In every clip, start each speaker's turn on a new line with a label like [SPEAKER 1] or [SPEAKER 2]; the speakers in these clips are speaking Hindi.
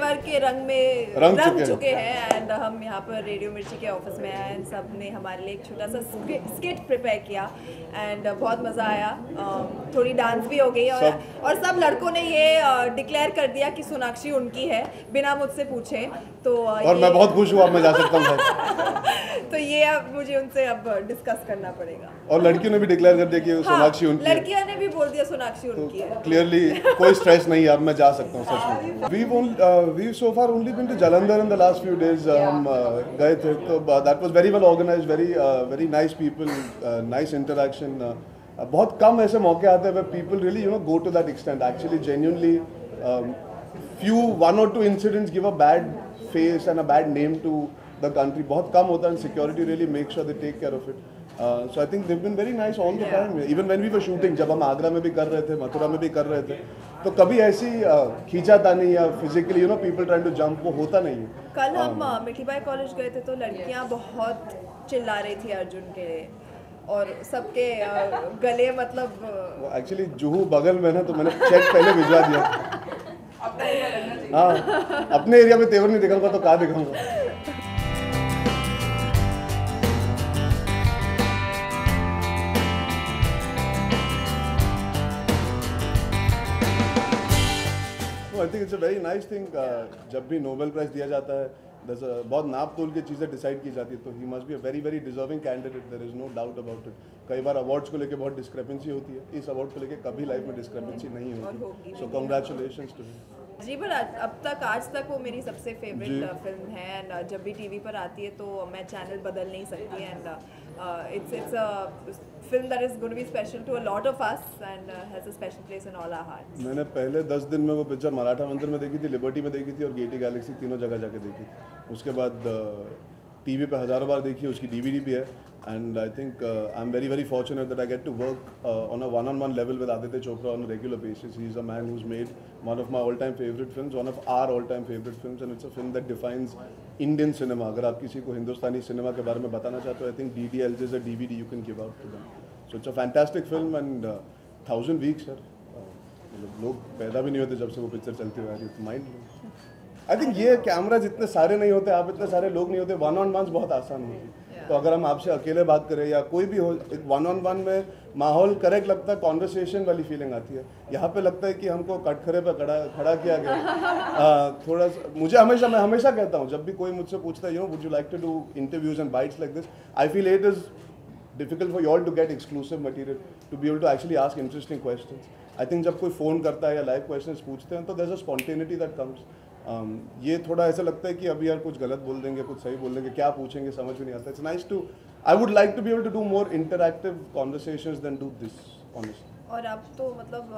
[SPEAKER 1] तेवर के रंग में रंग चुके हैं। एंड हम यहाँ पर रेडियो मिर्ची के ऑफिस में आए एंड सब ने हमारे लिए एक छोटा सा स्किट प्रिपेयर किया एंड बहुत मज़ा आया। थोड़ी डांस भी हो गई और सब लड़कों ने ये डिक्लेयर कर दिया कि सोनाक्षी उनकी है बिना मुझसे पूछे। तो
[SPEAKER 2] और मैं बहुत खुश हुआ, अब मैं जा सकता हूँ।
[SPEAKER 1] तो ये अब मुझे उनसे अब डिस्कस करना पड़ेगा।
[SPEAKER 2] और लड़कियों ने भी डिक्लेयर कर दिया कि सोनाक्षी उनकी है।
[SPEAKER 1] लड़कियों ने भी बोल दिया सोनाक्षी उनकी है।
[SPEAKER 2] क्लियरली कोई स्ट्रेस नहीं है, अब मैं जा सकता हूँ सच में। We've so far only been to Jalandhar in the last few days. हम गए थे तो that was very well organized, very nice people, nice interaction. बहुत कम ऐसे मौके आते हैं where people really go to that extent. Actually, genuinely, one or two incidents give a bad face and a bad name to the country. बहुत कम होता है and security really makes sure they take care of it. So I think they've been very nice all the time. Even when we were shooting, जब हम आगरा में भी कर रहे थे, मथुरा में भी कर रहे थे, तो कभी ऐसी खींचातानी या physically people trying to jump वो होता नहीं है।
[SPEAKER 1] कल हम मिठीबाई कॉलेज गए थे तो लड़कियां बहुत चिल्ला रही थी अर्जुन के और सबके गले मतलब
[SPEAKER 2] एक्चुअली जुहू बगल में ना, तो मैंने चेक पहले भिजवा दिया। हाँ, अपने एरिया में तेवर नहीं दिखाऊंगा तो कहाँ दिखाऊंगा। I think it's a very nice thing. जब भी नोबेल प्राइज दिया जाता है, बहुत नाप तोल के चीज़ें डिसाइड की जाती है, तो he must be a very deserving candidate, there is no doubt about it. कई बार अवार्ड्स को लेके बहुत डिस्क्रिपेंसी होती है, इस अवार्ड को लेके कभी लाइफ में डिस्क्रिपेंसी नहीं होती। So congratulations to him.
[SPEAKER 1] जी, पर अब तक आज तक वो मेरी सबसे फेवरेट फिल्म है एंड जब भी टीवी पर आती है तो मैं चैनल बदल नहीं सकती and it's a film that is going to be special to a lot of us and has a special place in all our hearts.
[SPEAKER 2] मैंने पहले 10 दिन में वो पिक्चर मराठा मंदिर में देखी थी, लिबर्टी में देखी थी और गेटी गैलेक्सी, तीनों जगह जाके देखी। उसके बाद टीवी पे हज़ारों बार देखी, उसकी डीवीडी भी है। And I think I am very fortunate that I get to work on a one on one level with Aditya Chopra on a regular basis. He is a man who's made one of my all time favourite films, one of our all time favourite films, and it's a film that defines Indian cinema. अगर आप किसी को हिंदुस्तानी सिनेमा के बारे में बताना चाहते हो, I think DDLJ is a DVD you can give out to them. So it's a fantastic film and 1000 weeks sir, लोग पैदा भी नहीं होते जब से वो पिक्चर चलती हुई आ रही है। माइंड आई थिंक ये कैमराज इतने सारे नहीं होते, आप इतने सारे लोग नहीं होते, वन-on-वन बहुत आसान होती है। तो अगर हम आपसे अकेले बात करें या कोई भी हो, एक वन-on-वन में माहौल करेक्ट लगता है, कॉन्वर्सेशन वाली फीलिंग आती है। यहाँ पे लगता है कि हमको कटखरे पे खड़ा किया गया। थोड़ा मैं हमेशा कहता हूँ, जब भी कोई मुझसे पूछता है would you like to do interviews and bites like this, I feel it is difficult for you all to get exclusive material, to be able to actually ask interesting questions. I think जब कोई फ़ोन करता है या लाइव क्वेश्चंस पूछते हैं तो there's a spontaneity that comes. ये थोड़ा ऐसा लगता है कि अभी यार कुछ गलत बोल देंगे, कुछ सही बोल देंगे, क्या पूछेंगे समझ में नहीं आता। It's nice to, I would like to be able to do more interactive conversations than do this, honestly.
[SPEAKER 1] और अब तो मतलब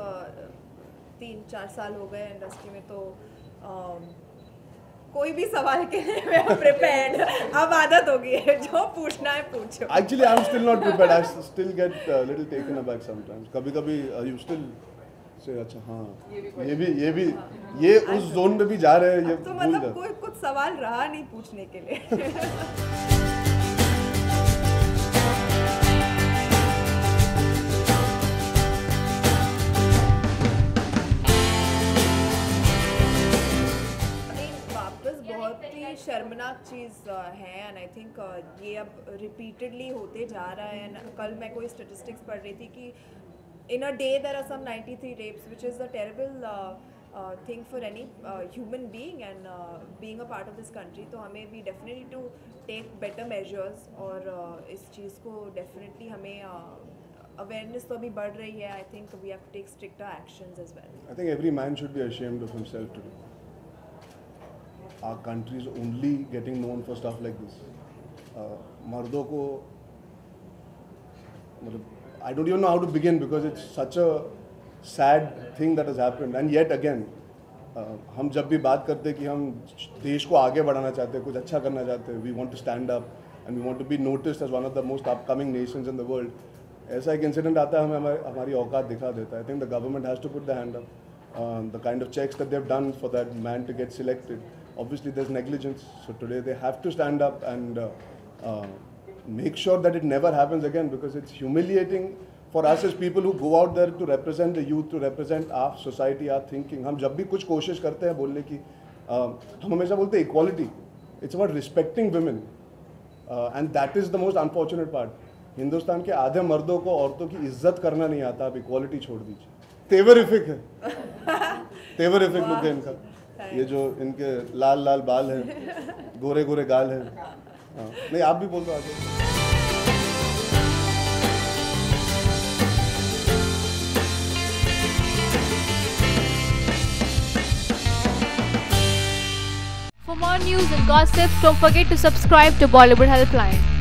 [SPEAKER 1] 3-4 साल हो गए इंडस्ट्री में, तो कोई भी सवाल के लिए मैं प्रिपेयर्ड। अब आदत हो गई है, जो पूछना है पूछो।
[SPEAKER 2] Actually, I'm still not prepared. I still get a little taken aback sometimes. कभी you still say अच्छा हाँ ये उस जोन में भी जा रहे हैं, ये
[SPEAKER 1] तो मतलब कोई कुछ सवाल रहा नहीं पूछने के लिए। शर्मनाक चीज़ है एंड आई थिंक ये अब रिपीटेडली होते जा रहा है। एंड कल मैं कोई स्टेटिस्टिक्स पढ़ रही थी कि in a day there are some 93 rapes which is a terrible thing for any human being and being a part of this country. तो हमें we definitely to take better measures और इस चीज़ को डेफिनेटली हमें अवेयरनेस तो अभी बढ़ रही है। I think we have to take stricter actions as well.
[SPEAKER 2] I think every man should be ashamed of himself today. Our country is only getting known for stuff like this. मर्दों को मतलब I don't even know how to begin because it's such a sad thing that has happened. And yet again, हम जब भी बात करते हैं कि हम देश को आगे बढ़ाना चाहते हैं, कुछ अच्छा करना चाहते हैं, we want to stand up and we want to be noticed as one of the most upcoming nations in the world. ऐसा एक इंसिडेंट आता है, हमें हमारी औकात दिखा देता है। I think the government has to put the hand up. The kind of checks that they've done for that man to get selected. Obviously there's negligence, so today they have to stand up and make sure that it never happens again, because it's humiliating for us as people who go out there to represent the youth, to represent our society, our thinking. हम जब भी कुछ कोशिश करते हैं बोलने की, हम हमेशा बोलते हैं equality, it's about respecting women and that is the most unfortunate part. Hindustan के आधे मर्दों को औरतों की इज्जत करना नहीं आता, आप इक्वालिटी छोड़ दीजिए। तेवरिफिक है, तेवरिफिक लुक है इनका, ये जो इनके लाल लाल बाल हैं, गोरे गोरे गाल हैं। नहीं आप भी बोल दो आगे।
[SPEAKER 3] For more news and gossip, don't forget to subscribe to Bollywood Helpline.